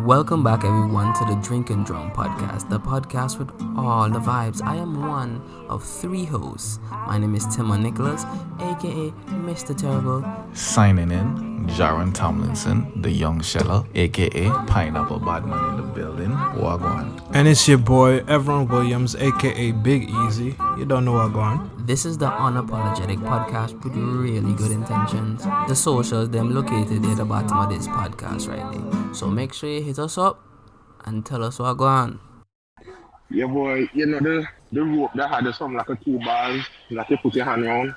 Welcome back, everyone, to the Drink and Drum podcast, the podcast with all the vibes. I am one of three hosts. My name is Timon Nicholas, aka Mr. Terrible. Signing in, Jaron Tomlinson, the young sheller, aka Pineapple Badman in the building. Wagwan. And it's your boy, Everon Williams, aka Big Easy. You don't know Wagwan. This is the unapologetic podcast with really good intentions. The socials, them located at the bottom of this podcast right there. So make sure you hit us up and tell us what going on. Yeah, boy, you know the rope that had something like a 2 bars that you put your hand on.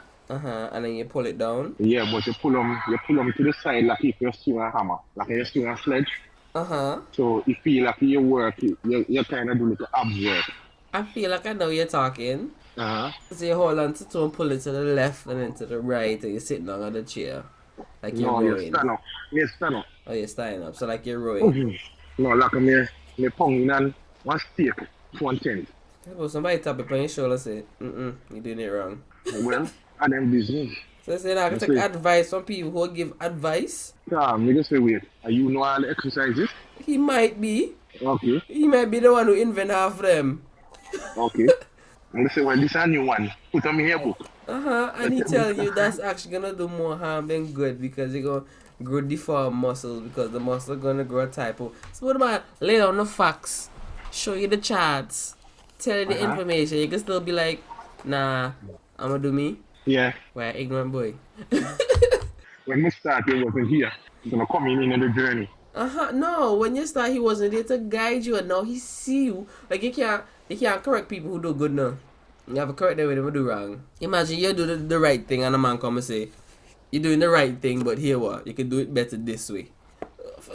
And then you pull it down. Yeah, but you pull them to the side like if you're swinging a hammer, like you're swinging a sledge. So you feel like you work, you kind of do little abs work. I feel like I know you're talking. So you hold on to two and pull it to the left and then to the right, and you're sitting down on the chair. Like you're rowing. You stand up. You stand up. Oh, you're standing up. So like you're rowing. No, like me pounding on one stick, 110. But somebody tap it on your shoulder and say, you're doing it wrong. Well, I them business. So I said I can take advice from people who give advice. You just say, wait, are you know all the exercises? He might be. Okay. He might be the one who invent half of them. Okay. I'm gonna say, well, this is a new one. Put on your book. And he tell you that's actually gonna do more harm than good because you're gonna grow deformed muscles because the muscles are gonna grow typo. So what about lay down the facts, show you the charts, tell you the information. You can still be like, nah, I'ma do me. Yeah. Why ignorant boy. When we start, he wasn't here. He's gonna come in the journey. No, when you start, he wasn't there to guide you, and now he see you. Like you can't correct people who do good now. You have to correct them when they do wrong. Imagine you do the right thing, and a man come and say, "You're doing the right thing, but here what? You can do it better this way."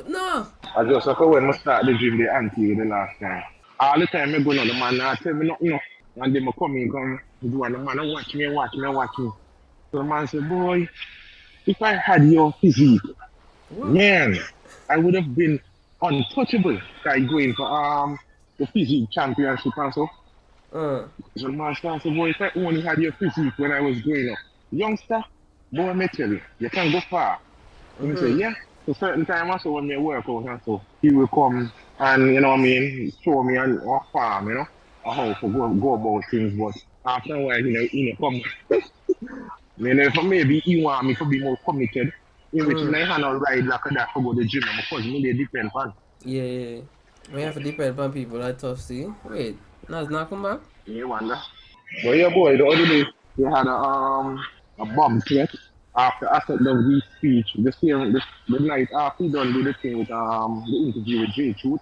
No. I just like when I start the gym, the auntie the last time. All the time I go on the man, I tell me nothing. And then I come in, do and the man watch me. So the man say, boy, if I had your physique, man, I would have been untouchable. I going for the physique championship and so. So the man starts say, boy, if I only had your physique when I was growing up, youngster, boy, I tell you can go far. And I say, yeah. So certain time also when I work out and so, he will come and, you know what I mean, show me on our farm, you know, how to go about things. But after a while, he come. For maybe he want me to be more committed, in which I cannot ride like that to go to the gym because they depend on. Yeah. We have to depend on people, that's tough, see. Wait, Nas not come back? Yeah, wonder. But yeah, boy, the other day, they had a bomb threat after I said the speech. The night after he done do the thing with the interview with J Truth.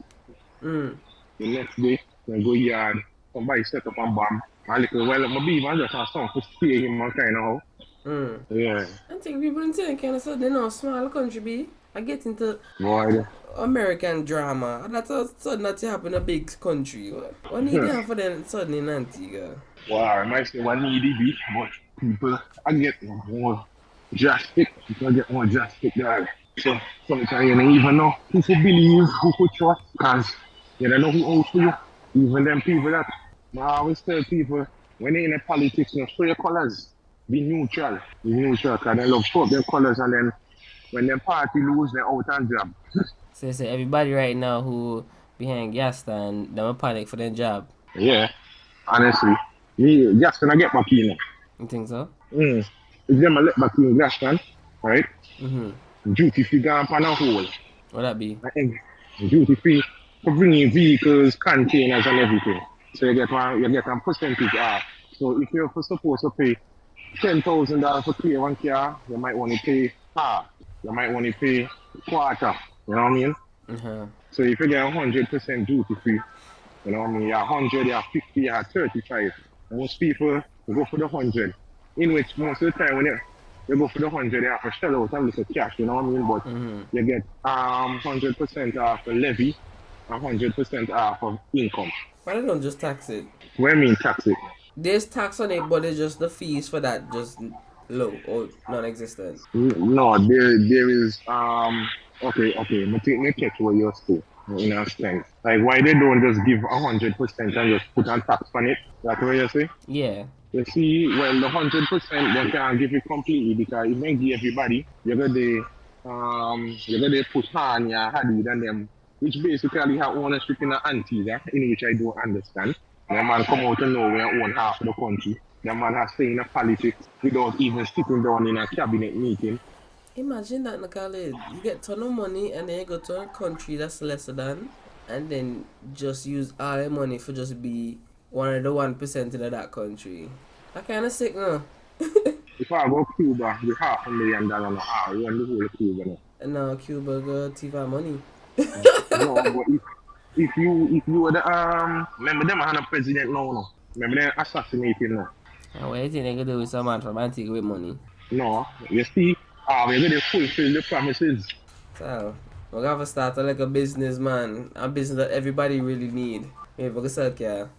The next day, they go yard, somebody set up a bomb. And little while my baby just have something to stay him and kind of how. Yeah. I think people in Canada, so they know small country be. I get into Boy, American drama. That's all sudden that you happen in a big country. What need they have for them suddenly in Antigua? wow, I might say one needy beat, but people I get more drastic. People get more drastic there. So sometimes you don't even know who to believe, who to trust, because you don't know who out for you. Even them people that I always tell people when they're in politics, show your colors. Be neutral. Because they love show up their colors and then when their party lose, they're out and job. So you say everybody right now who behind gas stand, they're panic for their job. Yeah, honestly. Me just gonna get back in. You think so? If them let back in gas stand, right? Duty free gone on a hole. What that be? Duty free for bringing vehicles, containers and everything. So you get a percentage off. So if you're supposed to pay $10,000 for clear one car, you might want to pay half. You might want to pay quarter. You know what I mean? So if you get 100% duty free, you know what I mean? You're 100, you're 50, you're 35. Most people go for the 100. In which most of the time when you go for the 100, you have to shell out a little cash, you know what I mean? But you get 100% off the levy, 100% off of income. Why they don't just tax it? What do you mean tax it? There's tax on it, but it's just the fees for that just low or non-existent. No, there is okay, me catch what you're saying in a sense. Like why they don't just give 100% and just put on tax on it? That's what you say? Yeah. You see, well the 100% they can't give it completely because if they give everybody, you're gonna put on your Hadid and them which basically have ownership in the Antigua, in which I don't understand. The man come out of nowhere and own half of the country. The man has say in a politics without even sitting down in a cabinet meeting. Imagine that, Khalid. You get ton of money and then you go to a country that's lesser than, and then just use all the money for just be one of the 1% in that country. That kind of sick, no? If I go Cuba, the $500,000 no, I run the whole of Cuba now. And now Cuba go thief our money. No, but if you were the remember them had a president now, no? Remember they assassinate him now? And what do you think they gonna do with some man from Antigua with money? No, you see, we're going to fulfill the promises. So, we're gonna have to start like a business, man. A business that everybody really need. Maybe we can sell car.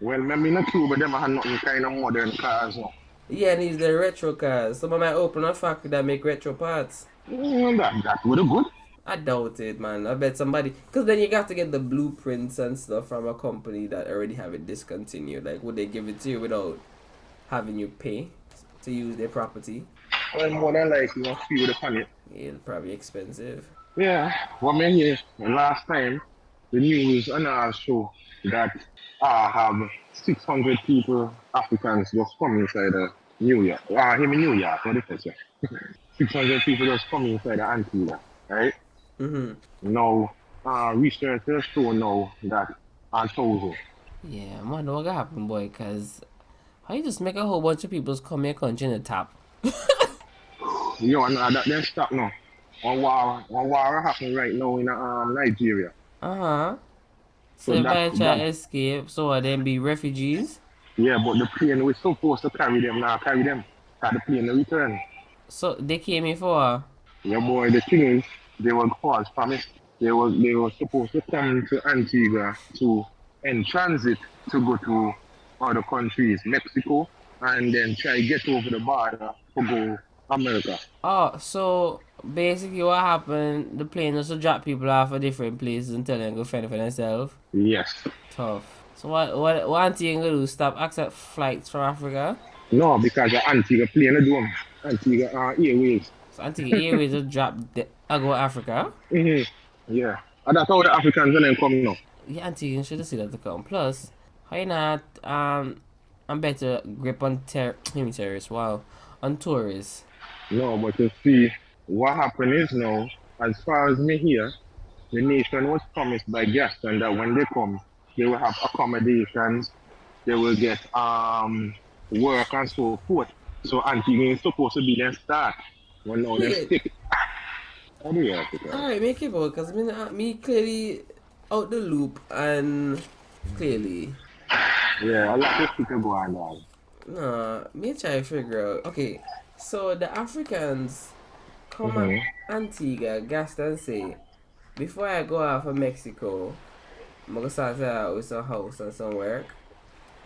Well, remember in Cuba, them had nothing kind of modern cars now. Yeah, and use the retro cars. Someone might open a factory that make retro parts. That would have good. I doubt it, man. I bet somebody, because then you got to get the blueprints and stuff from a company that already have it discontinued. Like, would they give it to you without having you pay to use their property? Well, more than likely, a few the planet. Yeah, it's probably expensive. Yeah, what me hear last time, the news and our show that have 600 people, Africans, just come inside New York. Him in New York, what the fuck? 600 people just come inside the Antigua, right? Now, researchers show now that 1,000. Yeah, man, what gonna happen, boy? Cause how you just make a whole bunch of people come your country in the top? Yo, no, that then stop now. One war happening right now in Nigeria. So So everybody try that- to escape, so them be refugees. Yeah, but the plane was supposed to carry them now, carry them. Cause the plane no return. So they came here for Yeah, boy, the thing is, they were false promise. They were supposed to come to Antigua to in transit to go to other countries, Mexico, and then try to get over the border to go America. Oh, so basically what happened, the plane also drop people off at different places and tell them to go fend for themselves. Yes. Tough. So what Auntie gonna do? Stop accept flights from Africa? No, because the Antigua plane do them. Antigua Airways. So Auntie Airways just drop I go Africa? Yeah. And that's how the Africans are then come now. Yeah, Auntie, you should have seen that to come. Plus, how you not I'm better grip on terrorists, wow. On tourists. No, but you see, what happened is now, as far as me here, the nation was promised by Gaston that when they come, they will have accommodations, they will get work and so forth. So Antigua is supposed to be their start. Well, now they Wait. stick. Anyway, Alright, make it work, because me clearly out the loop and clearly. yeah, a lot of people go on now. Nah, me try to figure out. Okay, so the Africans come at Antigua, Gaston say, before I go out for Mexico, I'm gonna start out with some house and some work.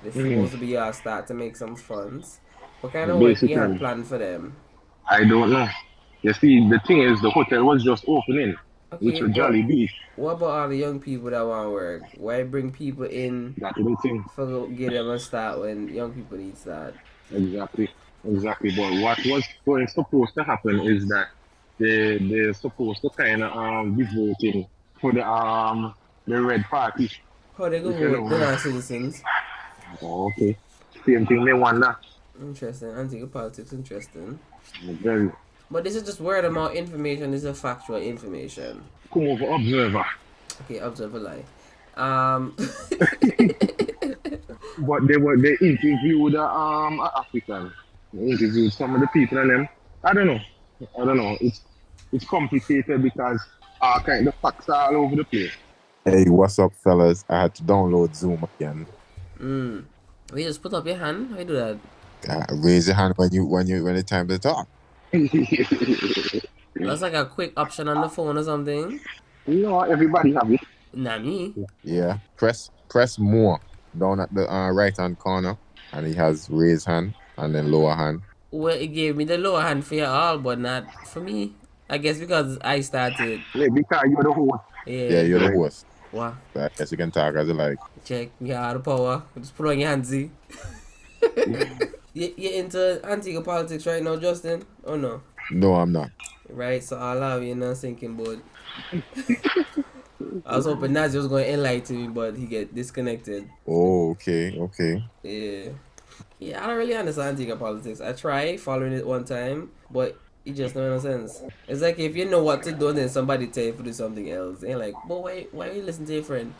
This is supposed to be your start to make some funds. What kind of work you had Basically. planned for them? I don't know. You see, the thing is, the hotel was just opening, which was but Jolly Beach. what about all the young people that want work? Why bring people in That's the thing. for get them a start when young people need start? Exactly. But what was supposed to happen is that they're supposed to kind of be voting for the Red Party. How they go Okay, vote? no. They're not citizens. Oh, okay. Same thing they want that. Interesting. Antigua politics, interesting. Very. But this is just word of mouth information. This is factual information. Come over, observer. Okay, observe a lie. But they interviewed African. They interviewed some of the people and them. I don't know. It's complicated because kind of facts are all over the place. Hey, what's up, fellas? I had to download Zoom again. We just put up your hand. How you do that? Raise your hand when it's time to talk. That's like a quick option on the phone or something. No, everybody have it. Not me. Yeah, press more down at the right hand corner, and he has raise hand and then lower hand. Well, it gave me the lower hand for you all, but not for me. I guess because I started. Yeah, because you're the host. Yeah, you're the host. What? So I guess you can talk as you like. Check. You got the power. Just put on your hands, see? You into Antigua politics right now, Justin? Or no? No, I'm not. Right, so I'll allow you in a sinking boat. was hoping Nazi was going to enlighten me, but he get disconnected. Oh, okay. Yeah. Yeah, I don't really understand Antigua politics. I tried following it one time, but it just don't make no sense. It's like if you know what to do, then somebody tell you to do something else. And you're like, but why you listen to your friend?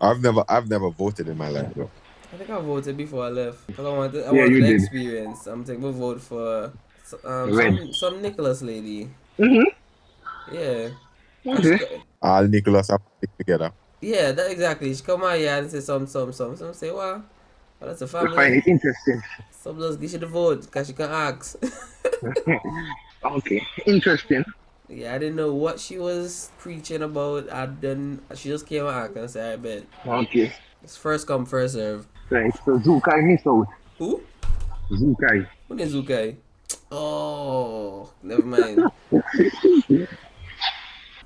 I've never voted in my life though. I think I voted before I left because I Yeah, wanted you the did. experience. I'm taking a vote for Red. some Nicholas lady. Mm-hmm. Yeah. Okay. All Nicholas have to stick together. Yeah, that exactly. She come out here and say some. Some say, well, that's a I find family. it interesting. Some just give you the vote because she can ask. Okay, interesting. Yeah, I didn't know what she was preaching about. She just came out and said, I bet. Okay. It's first come, first serve. Right, so Zukai miss out. Who? Zukai. Who is Zukai? Oh, never mind.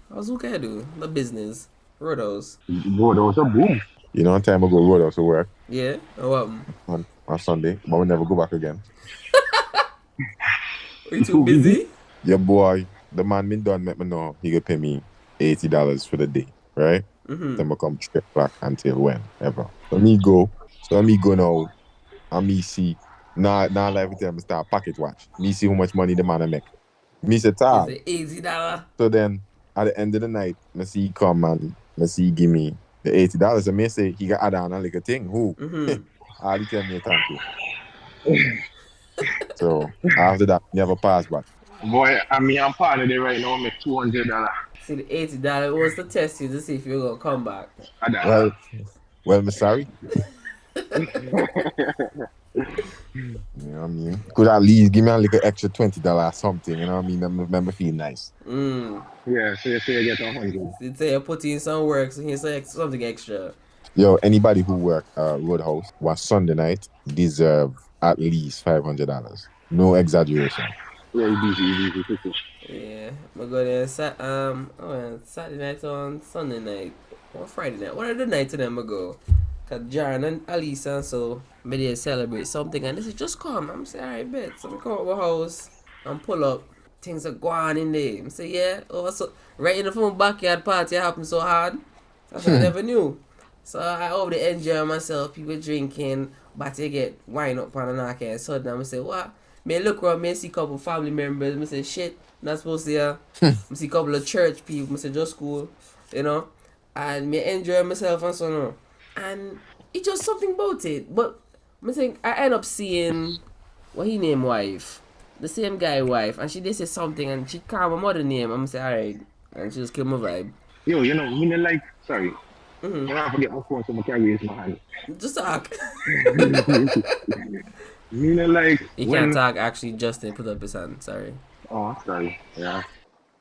How's Zukai do? The business. Roadhouse. Bro, that was a boom. You know, one time I go road out to work Yeah? Oh, what? on Sunday, but we never go back again. Are you too busy? Yeah, boy, the man been done make me know he could pay me $80 for the day, right? Mm-hmm. Then I come straight back until when ever. So me go now, and me see. Now like with them start pocket watch. Me see how much money the man I make. Me say tall. It's $80. So then at the end of the night, I see he come and I see he give me the $80. And me say he got add on a little thing. Who? Mm-hmm. All he tell me thank you. So after that, never pass back. Boy, I'm part of it right now, make $200. See, the $80 was to test you to see if you're going to come back. Well, I'm sorry. You know what I mean? Could at least give me a little extra $20 or something, you know what I mean? Make me feel nice. Yeah, so you get 100. They say you put in some work, so here's something extra. Yo, anybody who work Roadhouse was Sunday night deserve at least $500. No exaggeration. Yeah, easy. Yeah, I go there Saturday night on Sunday night or Friday night. What are the nights of them I go? Cause Jaron and Alisa and so they celebrate something and they say just come. I'm saying alright bet. So we come up to the house and pull up. Things are going in there. I say yeah. Oh, so right in the front backyard party happened so hard. That's what I never knew. So I over there enjoy myself. People drinking, but they get wine up on the knock and suddenly I say what? Me look around, me see a couple family members. I say shit, not supposed to. I see a couple of church people. I say just cool, you know. And me enjoy myself and so on. And it's just something about it. But I think I end up seeing what he named wife, the same guy wife, and she did say something and she called my mother name. I'm say alright, and she just killed my vibe. Yo, you know, me like, sorry. You know, I forget my phone, so I can't raise my hand. Just talk. Me like. He can't talk. Actually, Justin put up his hand. Sorry. Oh, sorry. Yeah.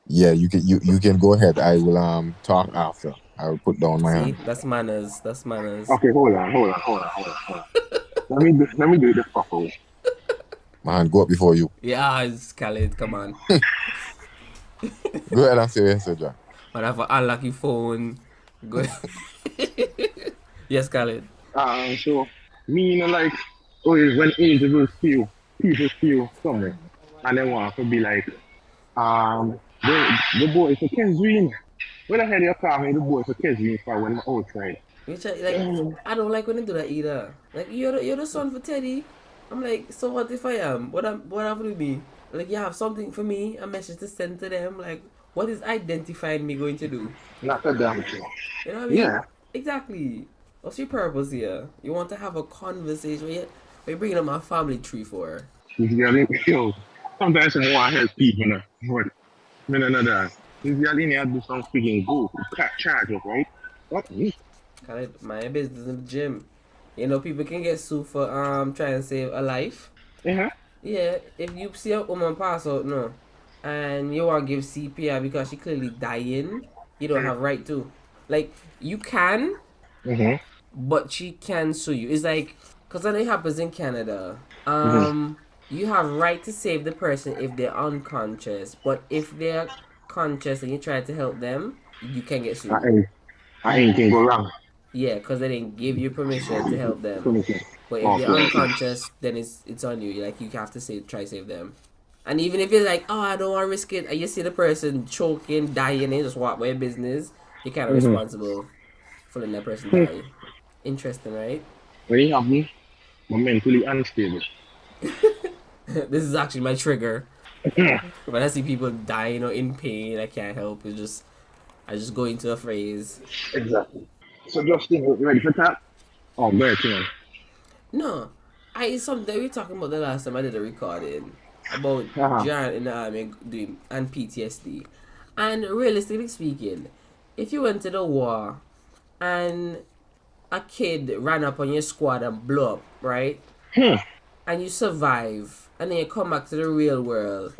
Yeah, you can go ahead. I will talk after. I will put down my See, hand. that's manners. That's manners. Okay, hold on. let me do this properly. My hand go up before you. Yeah, it's Khalid. Come on. Go ahead and say yes, sir, John. But I have an unlucky phone. Go. Yes, Khalid. So me like always when individuals feel people feel somewhere and they want to be like the boy for Keswin. When I heard you call me the boy for Keswin for when I'm outside. Which I don't like when they do that either. Like you're the son for Teddy. I'm like, so what if I am? What happened with me? Like you have something for me, a message to send to them. Like what is identifying me going to do? Not a damn thing. You know what I mean? Yeah. Exactly. What's your purpose here? You want to have a conversation. What you bringing up my family tree for? Yo, sometimes I want to help people, no. But me no know that. This girl in here do some freaking go, charge up, right? What? Khalid, my business in the gym. You know, people can get sued for trying to save a life. Yeah. Yeah, if you see a woman pass out, no, and you want to give CPR because she clearly dying, you don't have right to. Like, you can, but she can sue you. It's like, because that happens in Canada. You have right to save the person if they're unconscious, but if they're conscious and you try to help them, you can get sued. I ain't can go wrong. Yeah, because they didn't give you permission to help them. Permission. But if they're unconscious, then it's on you. Like you have to try save them. And even if you're like, oh, I don't want to risk it, and you see the person choking, dying, and just walk by your business, You're kind of responsible for letting that person die. Interesting, right? When it happened, I'm mentally unstable. This is actually my trigger. When I see people dying or in pain, I can't help. I just go into a phrase. Exactly. So Justin, you ready for that? Oh, great, man. No, it's something we were talking about the last time I did a recording about Uh-huh. John in the army doing and PTSD. And realistically speaking, if you went to the war and a kid ran up on your squad and blew up, right? And you survive, and then you come back to the real world.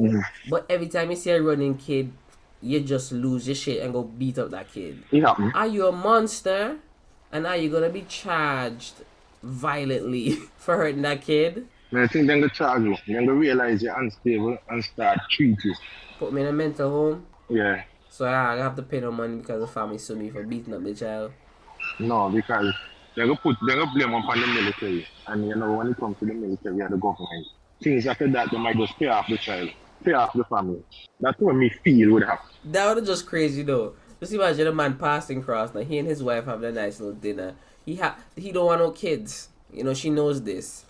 But every time you see a running kid, you just lose your shit and go beat up that kid. It happened. Are you a monster? And are you gonna be charged violently for hurting that kid? And I think they're going to charge you. They're going to realize you're unstable and start treat you. Put me in a mental home. Yeah. So I have to pay no money because the family sue me for beating up the child. No, because they're going to blame upon the military. And you know, when it comes to the military and the government, things after that, they might just pay off the child, pay off the family. That's what me feel would happen. That would have just crazy though. Just imagine a man passing across. Now he and his wife have a nice little dinner. He don't want no kids. You know, she knows this.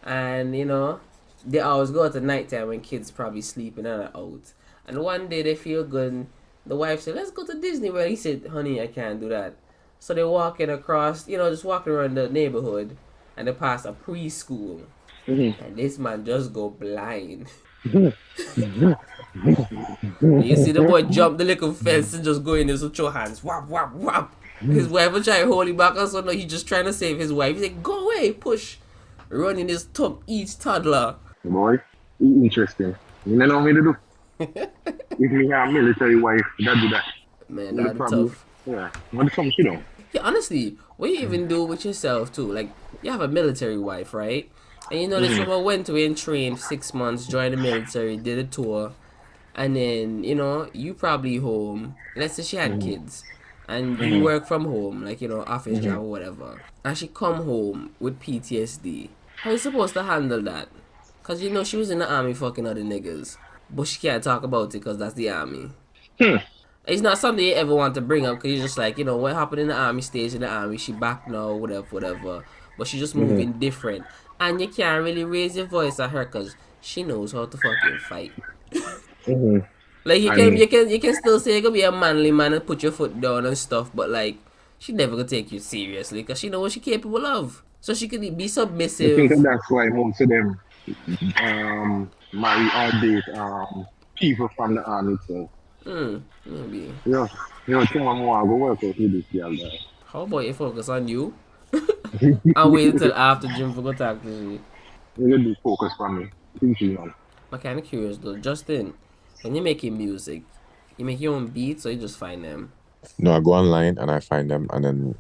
And you know, they always go out at nighttime when kids probably sleeping and are out. And one day they feel good and the wife said, let's go to Disney World. He said, honey, I can't do that. So they're walking across, you know, just walking around the neighborhood and they pass a preschool. And this man just go blind. You see the boy jump the little fence and just go in there, so throw hands, whap, whap, whap. His wife will try to hold him back, also no, he's just trying to save his wife. He's like, go away, push. Running his top each toddler. Boy, interesting. You know what me to do? If me have a military wife, that do that. Man, that's tough. Yeah, what the fuck you know? Yeah, honestly, what you even do with yourself too? Like, you have a military wife, right? And you know this woman went away and trained 6 months, joined the military, did a tour, and then, you know, you probably home. Let's say she had kids. And you work from home, like, you know, office job or whatever. And she come home with PTSD. How you supposed to handle that? Because, you know, she was in the army fucking other niggas. But she can't talk about it because that's the army. It's not something you ever want to bring up because you're just like, you know, what happened in the army stays in the army. She back now, whatever. But she just moving different. And you can't really raise your voice at her because she knows how to fucking fight. Like you can still say you're gonna be a manly man and put your foot down and stuff, but like she never gonna take you seriously because she know what she's capable of. So she could be submissive. I think that's why most of them marry or date people from the army itself. Maybe. You know, think I'm going to go work out with this girl there. How about you focus on you? And wait until after gym for go talk to you. You gotta do focus for me. Think you know. I'm kind of curious though, Justin. When you're making music, you make your own beats or you just find them? No, I go online and I find them and then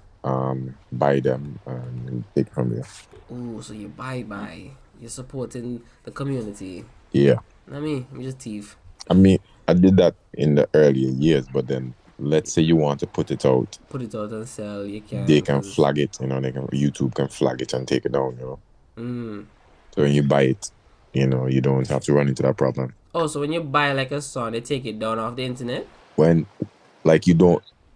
buy them and take from there. Ooh, so you buy. You're supporting the community. Yeah. I mean, I'm just thief. I mean, I did that in the earlier years, but then let's say you want to put it out. Put it out and sell, you can. They can flag it, you know, YouTube can flag it and take it down, you know. So when you buy it, you know, you don't have to run into that problem. Oh, so when you buy like a song, they take it down off the internet? When, like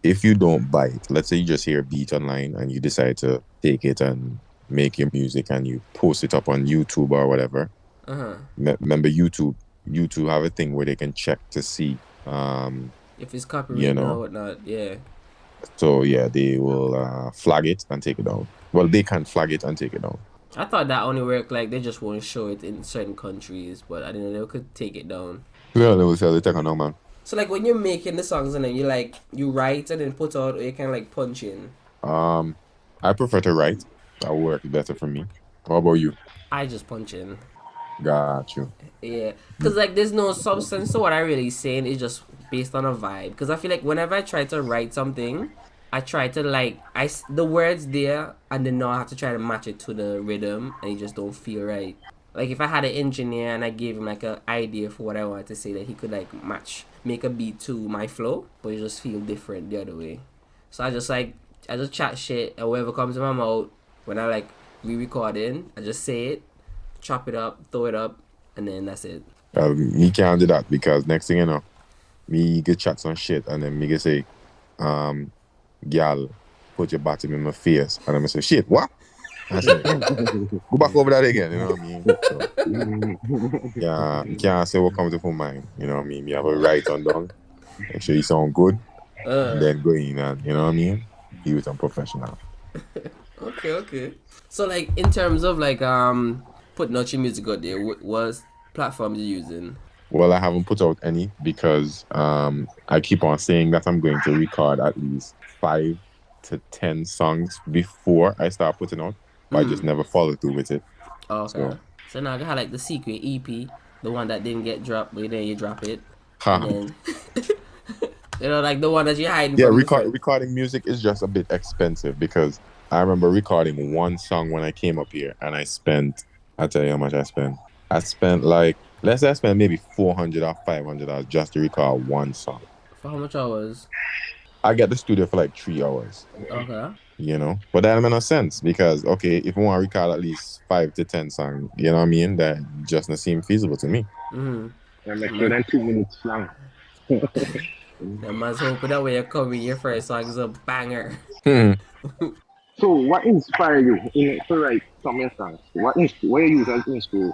if you don't buy it, let's say you just hear a beat online and you decide to take it and make your music and you post it up on YouTube or whatever. Remember YouTube have a thing where they can check to see if it's copyrighted or whatnot, yeah. So yeah, they will flag it and take it down. Well, they can flag it and take it down. I thought that only worked like they just won't show it in certain countries, but I didn't know they could take it down. Yeah, they will sell it down, man. So like when you're making the songs and then you write and then put out, or you can like punch in. I prefer to write. That works better for me. How about you? I just punch in. Got you. Yeah, because like there's no substance to what I really saying. It's just based on a vibe. Because I feel like whenever I try to write something, I try to the words there, and then now I have to try to match it to the rhythm, and it just don't feel right. Like if I had an engineer and I gave him like an idea for what I wanted to say, that he could like make a beat to my flow, but it just feel different the other way. So I just chat shit, and whatever comes in my mouth when I like re-recording, I just say it, chop it up, throw it up, and then that's it. Me can't do that because next thing you know, me get chat some shit and then me get say, girl put your bottom in my face. And I'm going to say, shit, what? I said, go back over that again, you know what I mean? So, yeah, you can't say what comes to your mind, you know what I mean? You have a right on down, make sure you sound good, and then go in and, you know what I mean? Be with some professional. Okay. So like in terms of like putting out your music out there, what platforms you using? Well, I haven't put out any because I keep on saying that I'm going to record at least 5 to 10 songs before I start putting out, but I just never follow through with it. Okay. So now I got like the secret EP, the one that didn't get dropped, but then you drop it, Ha. and then like the one that you're hiding Yeah, from. recording music is just a bit expensive because I remember recording one song when I came up here, and I'll tell you how much I spent. I spent like, let's say I spent maybe $400 or $500 just to record one song. For how much hours? I get the studio for like 3 hours. Okay. You know, but that makes no sense because okay, if I want to record at least 5 to 10 songs, you know what I mean, that just doesn't seem feasible to me. Yeah, make sure then 2 minutes long. I must hope that way you come in your first song is a banger. So, what inspired you to write some of your songs? What you use as inspiration?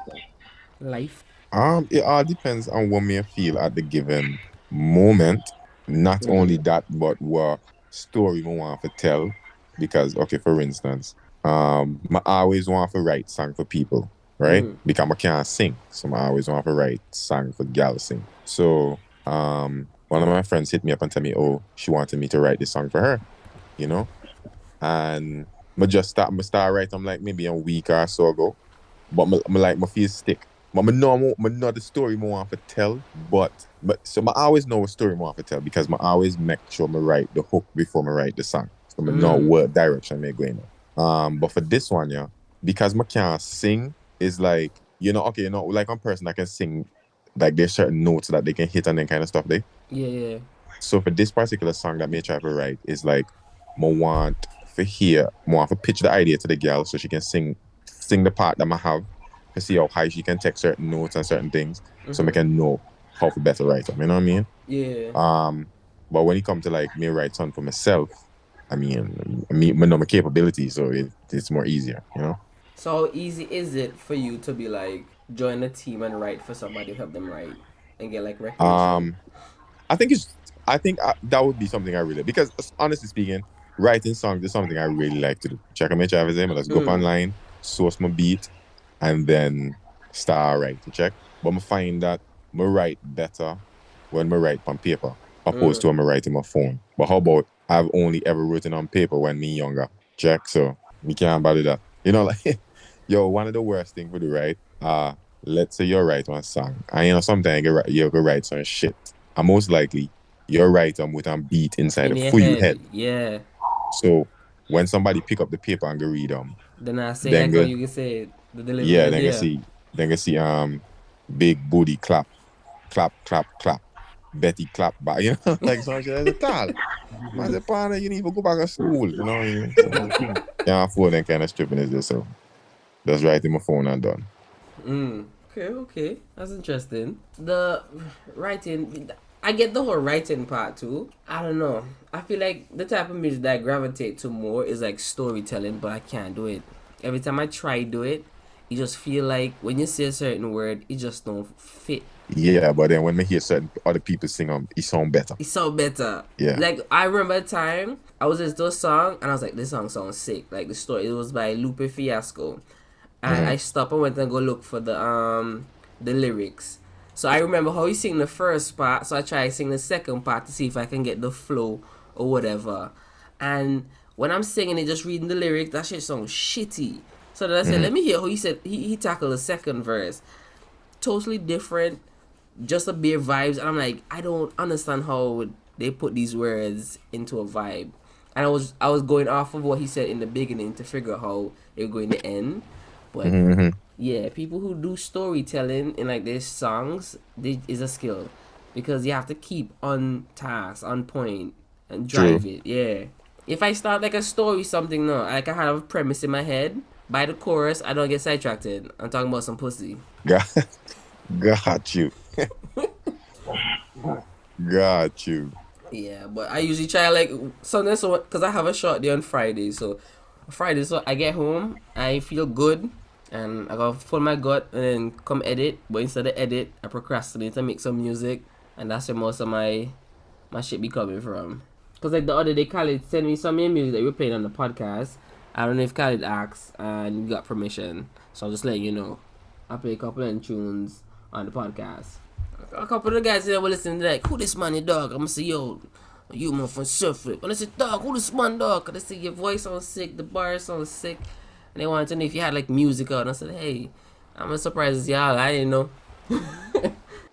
Life. It all depends on what me feel at the given moment. Not only that, but what story we want to tell. Because okay, for instance, I always want to write song for people, right? Because I can't sing, so I always want to write song for gal sing. So one of my friends hit me up and tell me, oh, she wanted me to write this song for her, you know, and I start writing. I'm like maybe a week or so ago, but my feel stick. But I know the story I want to tell, but so I always know what story I want to tell because I always make sure I write the hook before I write the song. So I know what direction I'm going in. But for this one, yeah, because I can't sing, is like, like one person that can sing, like there's certain notes that they can hit and then kind of stuff there. Yeah. So for this particular song that me try to write is like, I want to pitch the idea to the girl so she can sing the part that I have to see how high she can take certain notes and certain things so I can know how to better write them, you know what I mean? Yeah. But when it comes to like me write something for myself, I know my capabilities, so it's more easier, you know? So how easy is it for you to be like, join a team and write for somebody to help them write and get like recognition? I think that would be something I really, because honestly speaking, writing songs is something I really like to do. Check out my Travis, let's go up online, source my beat, and then start writing. Check. But I find that I write better when I write on paper, opposed to when I write in my phone. But how about I've only ever written on paper when me younger. Check. So we can't bother that. You know, like one of the worst things for the right. Let's say you write one song, and sometimes you can write some shit. And most likely you write them with a beat inside In for your your head. Yeah. So when somebody pick up the paper and go read them, then I say then you can say it. The delivery. Yeah, then you see big booty clap, Betty clap back, you know, like some shit as a tal. I said, partner, you need to go back to school, you know what I mean? So, can't afford that kind of stripping is this, so just write in my phone and done. Okay, that's interesting. The writing, I get the whole writing part too. I don't know. I feel like the type of music that I gravitate to more is like storytelling, but I can't do it. Every time I try to do it, you just feel like when you say a certain word, it just don't fit. Yeah, but then when I hear certain other people sing them, it sound better. Yeah. Like, I remember a time, I was listening to a song, and I was like, this song sounds sick. Like, the story, it was by Lupe Fiasco. And I stopped and went and go look for the lyrics. So I remember how he sing the first part, so I tried to sing the second part to see if I can get the flow or whatever. And when I'm singing it, just reading the lyrics, that shit sounds shitty. So then I said, let me hear how he said, he tackled the second verse. Totally different, just a bare vibes. And I'm like, I don't understand how they put these words into a vibe. And I was going off of what he said in the beginning to figure out how it was going to end. But yeah, people who do storytelling in like their songs, is a skill. Because you have to keep on task, on point, and drive it. Yeah. If I start like a story, something, no, like I have a premise in my head, by the chorus, I don't get sidetracked. I'm talking about some pussy. Got you. Got you. Yeah, but I usually try like Sunday, so because I have a short day on Friday, so I get home, I feel good, and I go full my gut and then come edit. But instead of edit, I procrastinate and make some music, and that's where most of my shit be coming from. Cause like the other day, Khalid sent me some music that we were playing on the podcast. I don't know if Khalid asked and you got permission, so I'll just letting you know. I play a couple of tunes on the podcast. A couple of the guys there were listening to like, who this man, dog? I'm gonna say, yo, you man from Surflip. And I said, dog, who this man, dog? Cause they say your voice sounds sick, the bar sounds sick, and they wanted to know if you had like music out. And I said, hey, I'm surprised as y'all. I didn't know.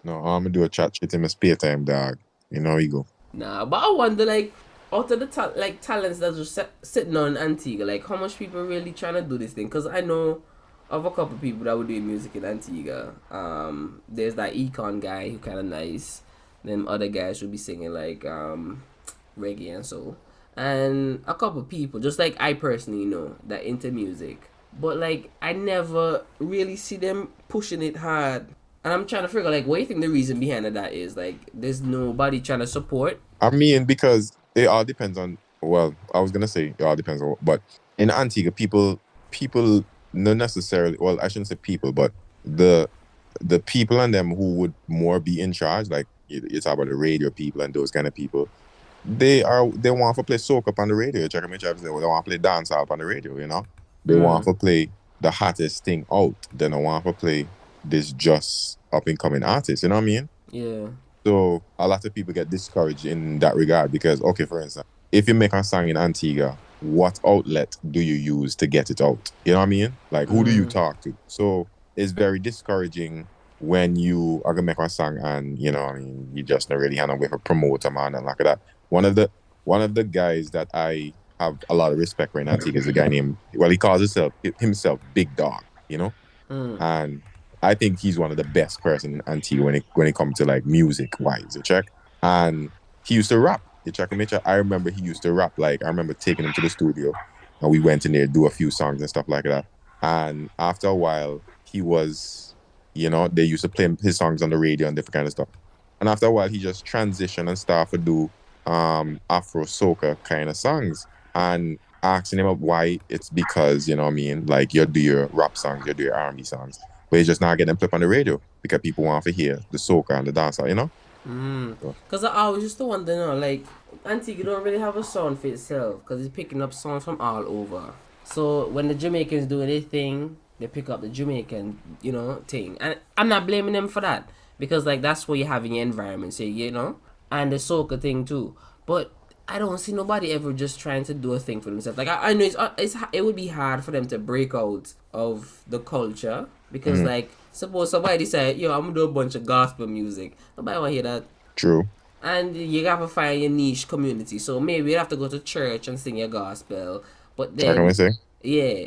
No, I'm gonna do a chat shit in my spare time, dog. You know how you go. Nah, but I wonder, like, out of the talents that are sitting on Antigua, like, how much people really trying to do this thing? Because I know of a couple people that would do music in Antigua. There's that Econ guy who kind of nice. Then other guys would be singing, like, reggae and soul. And a couple people, just like I personally know, that into music. But, like, I never really see them pushing it hard. And I'm trying to figure, like, what do you think the reason behind that is? Like, there's nobody trying to support? I mean, because it all depends on, well, I was going to say it all depends on, but in Antigua, people, not necessarily, well, I shouldn't say people, but the people and them who would more be in charge, like, you talk about the radio people and those kind of people, they want to play soca on the radio. Check them out, they want to play dancehall on the radio, you know? They want to play the hottest thing out. They don't want to play this just up and coming artist, you know what I mean? Yeah. So a lot of people get discouraged in that regard because, okay, for instance, if you make a song in Antigua, what outlet do you use to get it out? You know what I mean? Like, who do you talk to? So it's very discouraging when you are gonna make a song and, you know, I mean, you just don't really have no way for promoter, man, and like that. One of the guys that I have a lot of respect for in Antigua is a guy named, well, he calls himself Big Dog, you know? And I think he's one of the best person in Antigua when it comes to like music wise, you check. And he used to rap. You check him. I remember he used to rap. Like I remember taking him to the studio, and we went in there do a few songs and stuff like that. And after a while, he was, you know, they used to play his songs on the radio and different kind of stuff. And after a while, he just transitioned and started to do Afro soca kind of songs. And asking him about why, it's because, you know what I mean, like you do your rap songs, you do your R&B songs, but you just not get them played on the radio because people want to hear the soca and the dancehall, you know? Because I always used to wonder, you know, like, Antigua don't really have a sound for itself because it's picking up sounds from all over. So when the Jamaicans do their thing, they pick up the Jamaican, you know, thing. And I'm not blaming them for that because, like, that's what you have in your environment, so, you know? And the soca thing, too. But I don't see nobody ever just trying to do a thing for themselves. Like, I know it would be hard for them to break out of the culture because, like, suppose somebody decide, yo, I'm gonna do a bunch of gospel music. Nobody wanna hear that. True. And you gotta find your niche community. So maybe you have to go to church and sing your gospel. But then, yeah,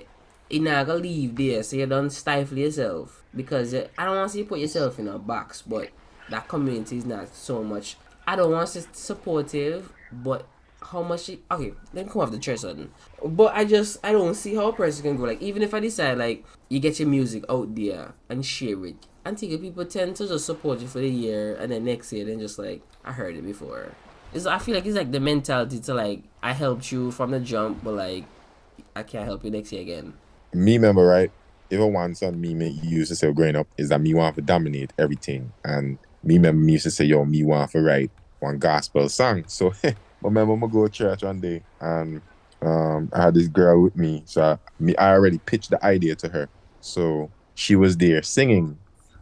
you're not gonna leave there, so you don't stifle yourself. Because I don't want to see you put yourself in a box, but that community is not so much. I don't want to say supportive, but how much okay, let me come off the church sudden. But I don't see how a person can go, like, even if I decide, like, you get your music out there and share it, Antigua people tend to just support you for the year and then next year then just like, I heard it before. I feel like it's like the mentality to like, I helped you from the jump, but like, I can't help you next year again. Me remember, right? Even one son me used to say growing up is that me want to dominate everything. And me remember me used to say, yo, me want to write one gospel song. So remember, I go to church one day and I had this girl with me. So I already pitched the idea to her. So she was there singing,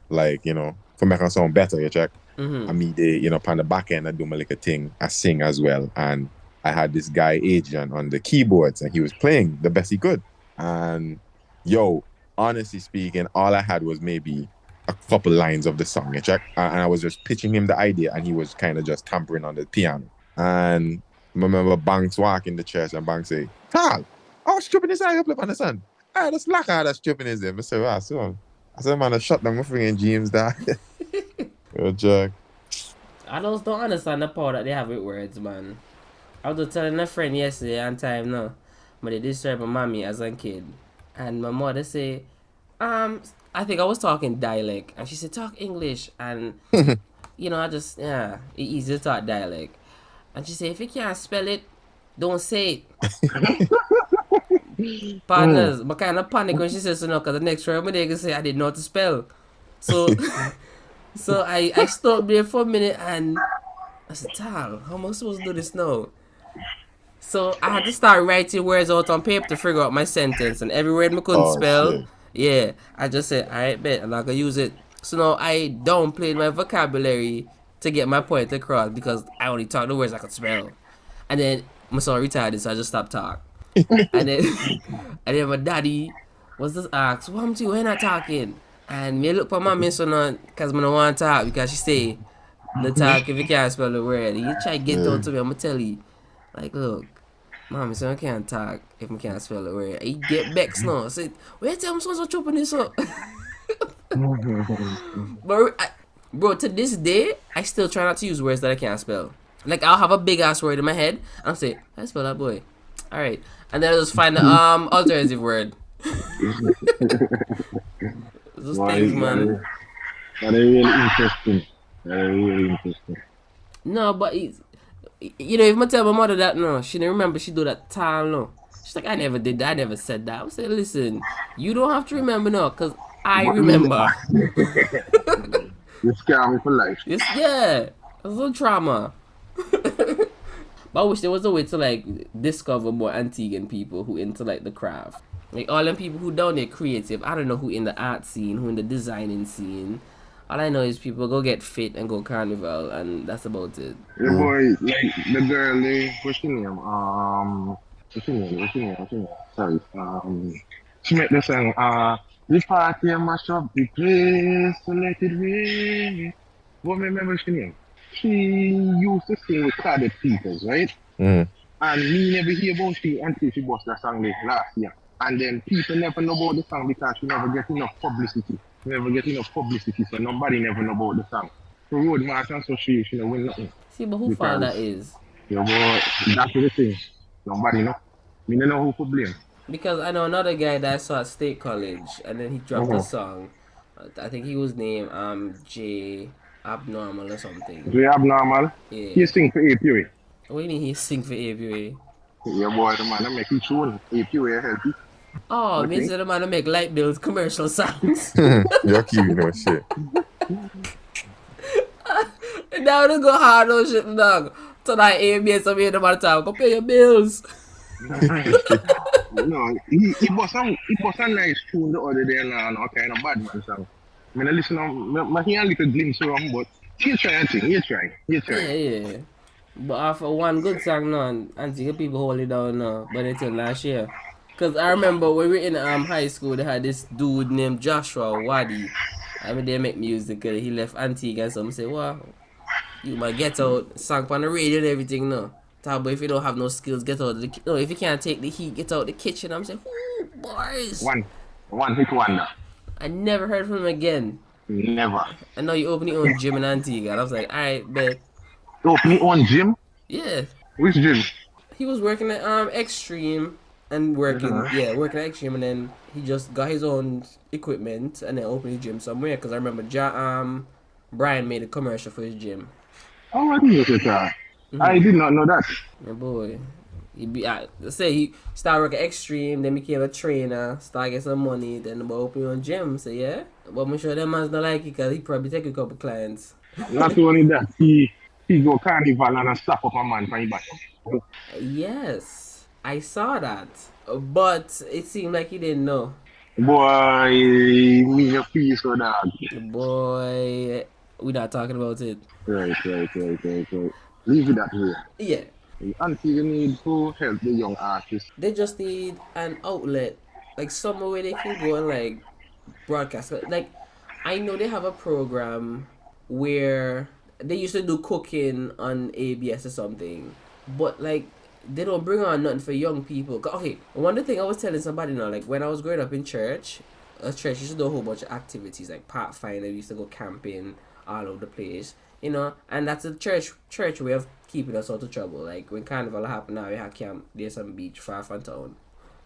like, you know, for making her sound better, you check. And me, they, you know, on the back end, I do my like a thing. I sing as well. And I had this guy, Adrian, on the keyboards, and he was playing the best he could. And yo, honestly speaking, all I had was maybe a couple lines of the song, you check. And I was just pitching him the idea, and he was kind of just tampering on the piano. And I remember Banks walking the church, and Banks say, Carl, I was stripping his eye up on the sun. I just like how that's stripping his eye. I said, wow, so I said, man, I shut down my freaking James there. Yo, Jack. I just don't understand the power that they have with words, man. I was just telling a friend yesterday on time now, but they disturbed my mommy as a kid. And my mother say, I think I was talking dialect. And she said, talk English. And, you know, it's easy to talk dialect. And she said, if you can't spell it, don't say it. Partners, but kind of panic when she says so, no, because the next round they can say I didn't know how to spell. So so I stopped there for a minute and I said, Tal, how am I supposed to do this now? So I had to start writing words out on paper to figure out my sentence, and every word I couldn't spell, shit. yeah, I just said, alright, bet, I'm not gonna use it. So now I downplayed my vocabulary to get my point across because I only talk the words I could spell. And then my son retired, so I just stopped talking. and then my daddy was just asked, what happened to you? Why not talking? And me look for my miss on because I don't want to talk because she say, the talk if you can't spell the word. You try to get down to me, I'm gonna tell you. Like, look, Mom, so I can't talk if I can't spell the word. He get vexed now. I said, wait till I'm supposed to chopping this up. But, bro, to this day, I still try not to use words that I can't spell. Like, I'll have a big ass word in my head, and I'll say, I spell that boy. Alright. And then I'll just find the alternative word. Those things, man. That is really interesting. Really interesting. No, but it's, you know, if I tell my mother that, no, she didn't remember she do that time, no. She's like, I never did that, I never said that. I'm saying, listen, you don't have to remember now, because I remember. You scare me for life. It's, yeah, it's a trauma. But I wish there was a way to, like, discover more Antiguan people who into, like, the craft. Like, all them people who down there creative, I don't know who in the art scene, who in the designing scene. All I know is people go get fit and go carnival, and that's about it. The boy, like the girl, what's her name? What's her name? Sorry. She made the song, the party mash up the place, so let it rain. What remember her name? She used to sing with Khalid Peters, right? And me never hear about she until she bust that song last year. And then people never know about the song because she never get enough publicity. So nobody never know about the song. So Road March Association will nothing. See, but who fault that is? Yeah, but that's the thing. Nobody know. Me don't know who to blame. Because I know another guy that I saw at State College, and then he dropped a song. I think he was named J Abnormal or something. J Abnormal? Yeah. He sing for APA. What do you mean he sing for APA? Yeah, boy, the man that make his tune. APA healthy. Oh, means the man that make light bills commercial songs. You're kidding, no shit. Now they go hard on shit, dog. Tonight, ABS, I'm here about time. Go pay your bills. No, he bought a nice tune the other day, and all kind of bad man song. I mean, I listen to I hear a little glimpse of him, but he try. Yeah. But after one good song now, and see people hold it down now, but until last year. Because I remember when we were in high school, they had this dude named Joshua Wadi. I mean, they make music, he left Antigua, and some say, wow, you might get out, sang on the radio and everything now. Talk about if you don't have no skills, get out of if you can't take the heat, get out the kitchen. I'm saying, ooh, boys. One hit wonder. I never heard from him again. Never. I know you opened your own gym in Antigua, and I was like, alright, bet. Open your own gym? Yeah. Which gym? He was working at Extreme. And working at Extreme, and then he just got his own equipment and then opened his gym somewhere. Because I remember Brian made a commercial for his gym. Oh, I didn't know that. I did not know that. My boy, he started working at Extreme, then became a trainer, started getting some money, then about open your own gym. So yeah, but I'm sure that man's not like it because he probably take a couple clients. Not only that, he go carnival and slap up a man for his back. Yes. I saw that, but it seemed like he didn't know. Boy, me a piece of dog. Boy, we're not talking about it. Right. Leave it that way. Yeah. Auntie, you need to help the young artists. They just need an outlet, like somewhere where they can go and like broadcast. Like, I know they have a program where they used to do cooking on ABS or something, but like, they don't bring on nothing for young people. Okay, one of the things I was telling somebody now, like when I was growing up in church, used to do a whole bunch of activities like Pathfinder. We used to go camping all over the place, you know, and that's a church way of keeping us out of trouble. Like when carnival happened now, we had camp, there's some beach far from town,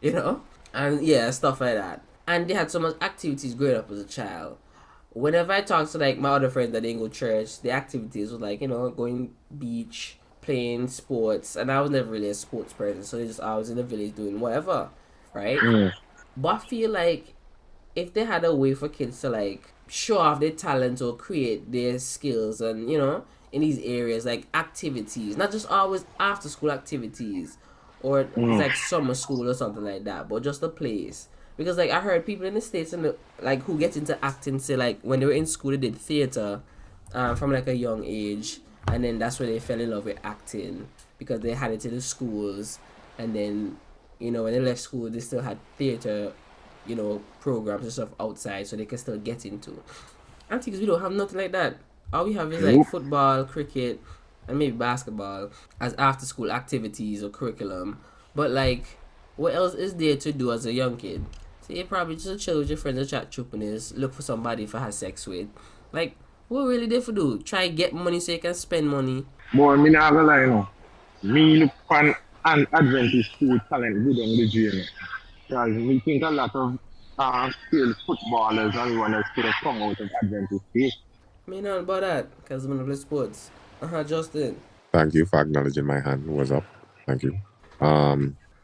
you know, and yeah, stuff like that. And they had so much activities growing up as a child. Whenever I talk to like my other friends that didn't go to church, the activities was like, you know, going beach, playing sports, and I was never really a sports person, so I was in the village doing whatever, right? But I feel like if they had a way for kids to like show off their talent or create their skills, and in these areas, like activities, not just always after school activities or like summer school or something like that, but just a place. Because like I heard people in the States like who get into acting say like when they were in school they did theater from like a young age, and then that's where they fell in love with acting because they had it in the schools, and then when they left school they still had theater programs and stuff outside so they can still get into. I think we don't have nothing like that. All we have is like football, cricket, and maybe basketball as after school activities or curriculum. But like, what else is there to do as a young kid? So you probably just chill with your friends and chat choopiness, look for somebody to have sex with. Like, what really there for do? Try get money so you can spend money. Boy, me not gonna lie, no. Me look for an Adventist school talent good on the journey. Because we think a lot of skilled footballers and runners could have come out of Adventist school. Me not about that, because I'm going to play sports. Justin. Thank you for acknowledging my hand was up. Thank you.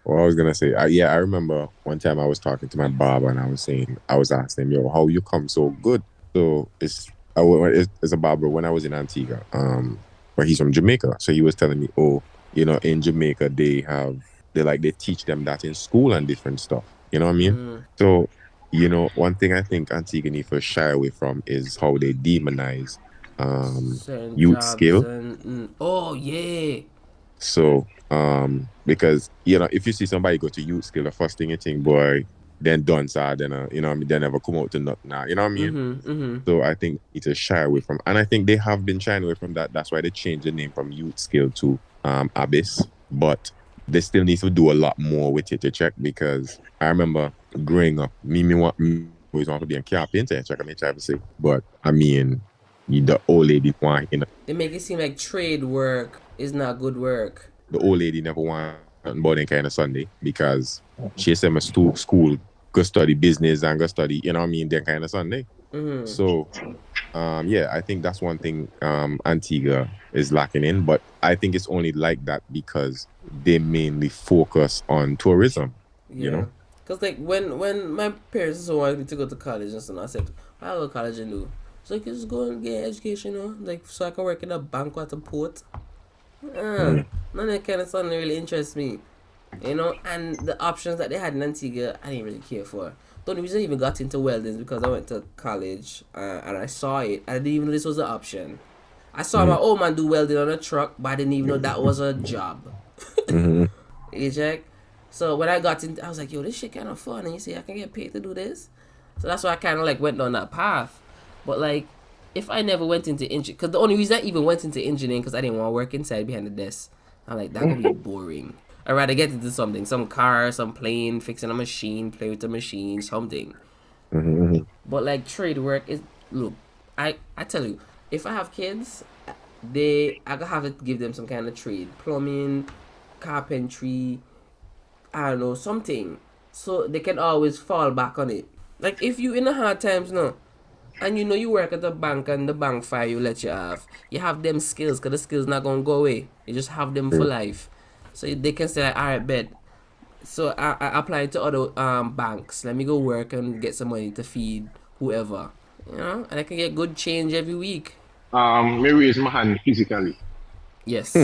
What I was gonna say, I remember one time I was talking to my barber and I was asking him, yo, how you come so good? So it's a barber when I was in Antigua, but he's from Jamaica. So he was telling me, in Jamaica they teach them that in school and different stuff. You know what I mean? So, one thing I think Antigua need to shy away from is how they demonize youth skill. Oh yeah. So, because if you see somebody go to youth skill, the first thing you think, boy, then done sad, then they never come out to nothing now. You know what I mean? So I think it's a shy away from, and I think they have been shying away from that. That's why they changed the name from youth skill to Abyss. But they still need to do a lot more with it to check, because I remember growing up, me always want to be a carpenter, check on me try to say, but I mean, the old lady want, they make it seem like trade work is not good work. The old lady never want about any kind of Sunday because she said my school go study business and go study, that kind of Sunday. So, I think that's one thing Antigua is lacking in, but I think it's only like that because they mainly focus on tourism, Because like when my parents wanted me to go to college and stuff, I said, I'll go to college and do. So like, just go and get education, like so I can work in a bank or at a port. None of that kind of stuff really interests me. And the options that they had in Antigua, I didn't really care for. The only reason I even got into welding is because I went to college and I saw it. I didn't even know this was an option. I saw my old man do welding on a truck, but I didn't even know that was a job. You check? So when I got in, I was like, yo, this shit kind of fun. And you see, I can get paid to do this. So that's why I kind of like went down that path. But like, if I never went into engineering, because the only reason I even went into engineering because I didn't want to work inside behind the desk. I'm like, that would be boring. I'd rather get into something, some car, some plane, fixing a machine, play with the machine, something. But like trade work is, look, I tell you, if I have kids, I gotta have to give them some kind of trade, plumbing, carpentry, I don't know, something, so they can always fall back on it. Like if you in the hard times now, and you work at the bank and the bank fire you let you have them skills, because the skills not gonna go away. You just have them for life. So they can say, like, all right, bet. So I apply to other banks. Let me go work and get some money to feed whoever, and I can get good change every week. Me raise my hand physically. Yes.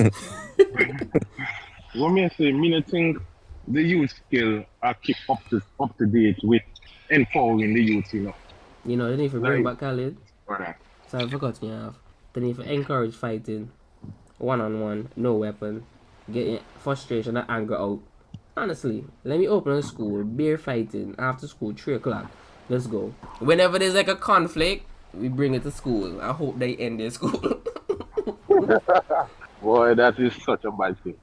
What me say? Me not think the youth skill are keep up to date with empowering the youth, They need to bring back Khalid. Right. So I forgot you have. They need to encourage fighting, 1-on-1, no weapon, get frustration and anger out. Honestly, let me open a school, beer fighting, after school, 3 o'clock. Let's go. Whenever there's like a conflict, we bring it to school. I hope they end their school. Boy, that is such a bad thing.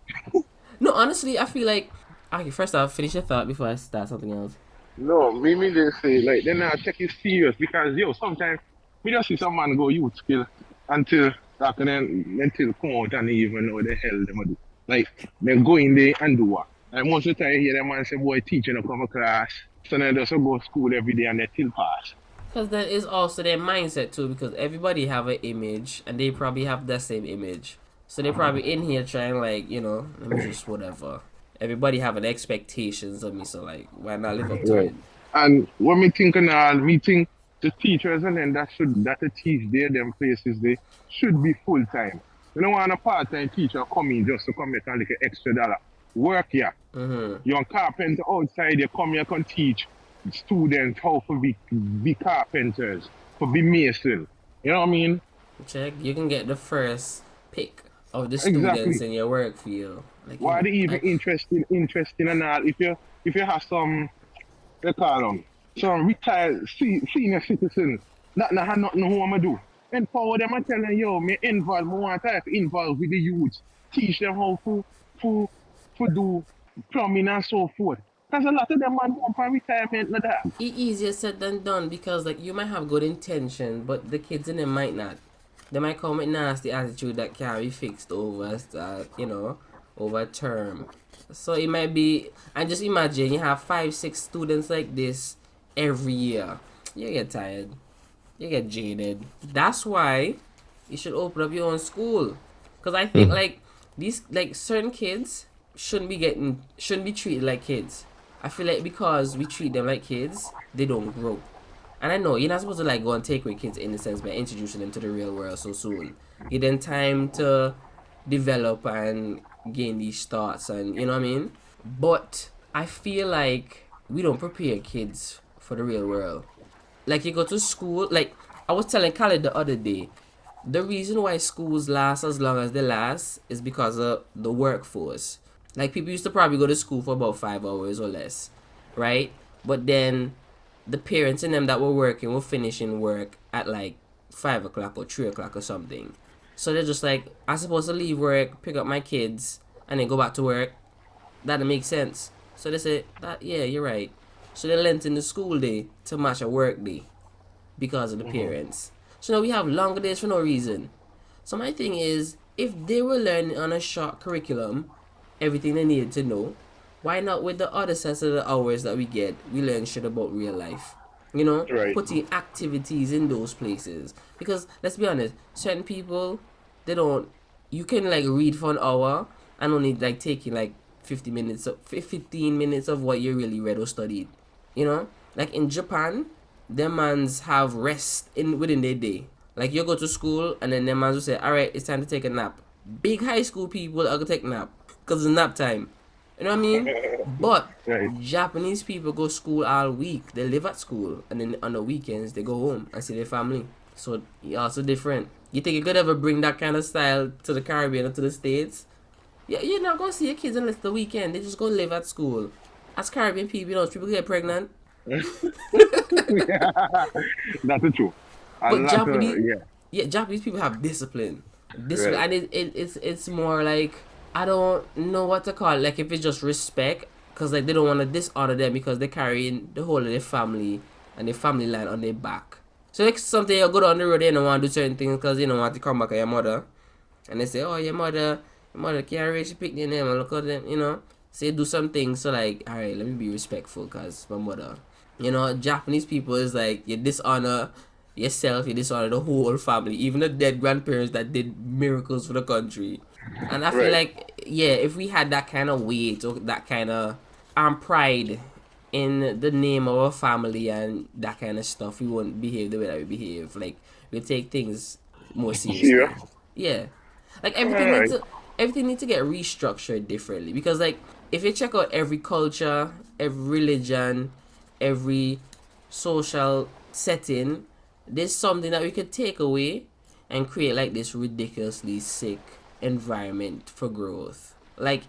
No, honestly, I feel like... Okay, first off, finish your thought before I start something else. No, me they say, like, then I take it serious because, sometimes we just see some man go youth skill until come out and they even know what the hell they do. Like, they go in there and do what? Like, most of the time you hear them man say, boy, teaching to come to class, so they just go to school every day and they still pass. Because that is also their mindset too, because everybody have an image and they probably have that same image. So they're probably in here trying like, let me just whatever. Everybody having expectations of me, so like, why not live up to Right. it? And when me think and all, me think the teachers and then that to teach there them places they should be full time. You don't want a part time teacher come in just to come make a little extra dollar. Work here. You're a carpenter outside, you come here can teach students how to be carpenters, to be mason. You know what I mean? Check, you can get the first pick of the students Exactly. in your work field. Like, Why are they even like, interesting and all? If you have some they call them some retired senior citizens that not have nothing who I'ma do. Empower them and tell them, yo, me involved, me want to involve with the youth, teach them how to do plumbing and so forth. Because a lot of them man want for retirement like that. easier said than done, because like you might have good intention, but the kids in them might not. They might come with nasty attitude that can't be fixed over, over a term. So it might be, and just imagine you have 5, 6 students like this every year. You get tired. You get jaded. That's why you should open up your own school. Because I think like these, like certain kids shouldn't be treated like kids. I feel like because we treat them like kids, they don't grow. And I know you're not supposed to like go and take away kids in the sense by introducing them to the real world so soon. Give them time to develop and gain these thoughts, and you know what I mean? But I feel like we don't prepare kids for the real world. Like you go to school, like I was telling Khalid the other day, the reason why schools last as long as they last is because of the workforce. Like people used to probably go to school for about 5 hours or less, right? But then the parents in them that were working were finishing work at like 5 o'clock or 3 o'clock or something. So they're just like, I'm supposed to leave work, pick up my kids, and then go back to work. That doesn't make sense. So they say that, yeah, you're right. So they lengthen the school day to match a work day because of the parents. So now we have longer days for no reason. So my thing is, if they were learning on a short curriculum everything they needed to know, why not with the other sets of the hours that we get, we learn shit about real life? Right. Putting activities in those places. Because let's be honest, certain people, they don't, you can like read for an hour and only like taking like 15 minutes of what you really read or studied. Like in Japan, them mans have rest within their day. Like you go to school and then them mans will say, alright, it's time to take a nap. Big high school people are gonna take a nap because it's nap time. You know what I mean? But Right. Japanese people go school all week. They live at school, and then on the weekends they go home and see their family. So it's also different. You think you could ever bring that kind of style to the Caribbean or to the States? Yeah, you're not gonna see your kids unless the weekend. They just go live at school. As Caribbean people, people get pregnant. That's the truth. But Japanese people have discipline. Right. And it's more like, I don't know what to call it. Like if it's just respect, because like they don't want to dishonor them because they're carrying the whole of their family and their family line on their back. So like something you go down the road, they don't want to do certain things because you don't want to come back at your mother, and they say, oh, your mother can't raise your picnic name and look at them, say do some things. So like, all right, let me be respectful because my mother. Japanese people is like, you dishonor yourself, you dishonor the whole family, even the dead grandparents that did miracles for the country. And I feel Right. like, yeah, if we had that kind of weight or that kind of pride in the name of our family and that kind of stuff, we won't behave the way that we behave. Like, we take things more seriously. Serious? Yeah. Like Alright. everything needs to get restructured differently, because like if you check out every culture, every religion, every social setting, there's something that we could take away and create like this ridiculously sick environment for growth. Like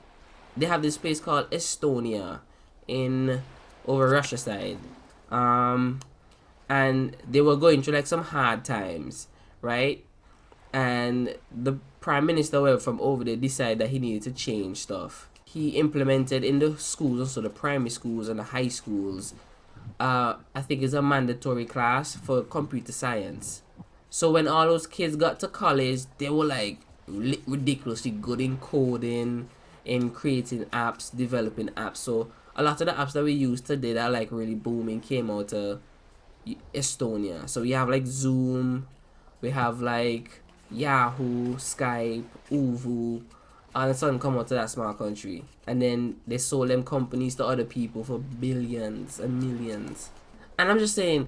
they have this place called Estonia in over Russia side. And they were going through like some hard times, right? And the prime minister from over there decided that he needed to change stuff. He implemented in the schools, so the primary schools and the high schools, I think it's a mandatory class for computer science. So when all those kids got to college, they were like ridiculously good in coding, in creating apps, developing apps. So a lot of the apps that we use today that are like really booming came out of Estonia. So we have like Zoom, we have like Yahoo, Skype, Uvu, all of a sudden come out to that small country. And then they sold them companies to other people for billions and millions. And I'm just saying,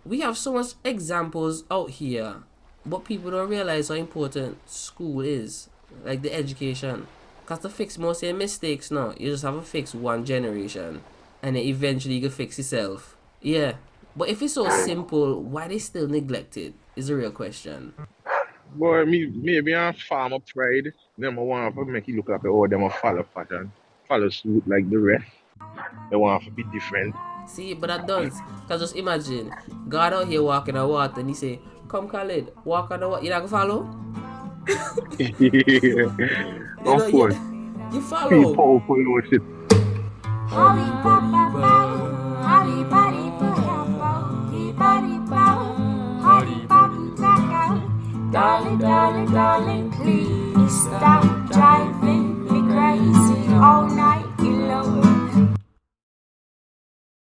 we have so much examples out here, but people don't realize how important school is, like the education. Because to fix most of your mistakes, no, you just have to fix one generation, and then eventually you can fix yourself. Yeah, but if it's so simple, why they still neglect it is a real question. Boy, maybe I'm farmer pride. Them I want to make you look like oh, them a follow pattern, follow suit like the rest. They want to be different. See, but that does. Because just imagine, God out here walking on water and he say, come Khalid, walk on the water. You not gonna follow? Of course. You follow. People follow shit. Darling, darling, darling, please stop driving me crazy. Oh